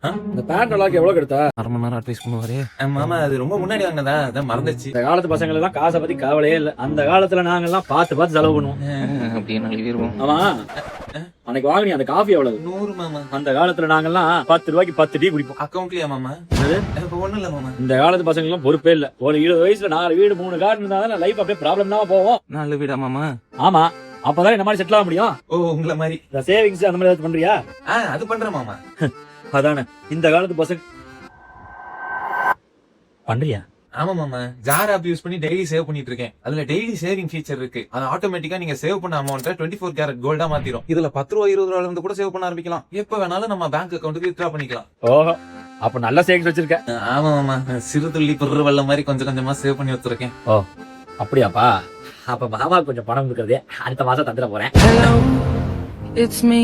இந்த pant lock எவ்வளவு எடுத்தா? அரை மணி நேரம் அட்வைஸ் பண்ணுவாரு. மாமா அது ரொம்ப முன்னாடி வாங்கினதா, அதான் மறந்துச்சு. இந்த காலத்து பசங்க எல்லாம் காசை பத்தி கவலையே இல்ல. அந்த காலத்துல நாங்க எல்லாம் பார்த்து பார்த்து செலவு பண்ணுவோம். அப்படியே நழுவிடுவோம். ஆமா, அன்னைக்கு வாங்கினீங்க அந்த காஃபி எவ்வளவு? 100 மாமா. அந்த காலத்துல நாங்கெல்லாம் 10 ரூபாய்க்கு 10 டீ குடிப்போம். அக்கௌண்ட்லயா மாமா? இப்ப ஒண்ணும் இல்ல மாமா. இந்த காலத்து பசங்க எல்லாம் பொறுப்பே இல்ல. ஒரு 20 வயசுல 4 வீடு 3 கார் இருந்தா லைஃப் அப்படியே ப்ராப்ளம் தான் போவோம். நல்ல வீடா மாமா? ஆமா, அப்பதான் இந்த மாதிரி செட்டில் ஆக முடியும். ஓ, உங்களை மாதிரி. இந்த சேவிங்ஸ் அந்த மாதிரி ஏதாவது பண்றியா? அது பண்றேன் மாமா. அதானே இந்த காலத்து பசங்க பண்றியா? ஆமா மாமா, ஜார் ஆப் யூஸ் பண்ணி டெய்லி சேவ் பண்ணிட்டு இருக்கேன். அதுல டெய்லி சேவிங் ஃபீச்சர் இருக்கு. அது ஆட்டோமேட்டிக்கா நீங்க சேவ் பண்ண அமௌண்ட்டை 24 கேரட் கோல்டா மாத்திரும். இதுல 10 ரூபா 20 ரூபால இருந்து கூட சேவ் பண்ண ஆரம்பிக்கலாம். எப்ப வேணாலும் நம்ம பேங்க் அக்கௌண்ட்டுக்கு வித்ட்ரா பண்ணிக்கலாம். ஓஹோ, அப்ப நல்ல சேவிங்ஸ் வச்சிருக்க. ஆமா மாமா, சிறு துள்ளி பெரு வெள்ளம் மாதிரி கொஞ்சம் கொஞ்சமா சேவ் பண்ணி வச்சிருக்கேன். ஓ அப்படியாப்பா? அப்ப மாமா கொஞ்சம் பணம் இருக்கிறதே அடுத்த மாசம் தந்துட போறேன். Hello, it's me.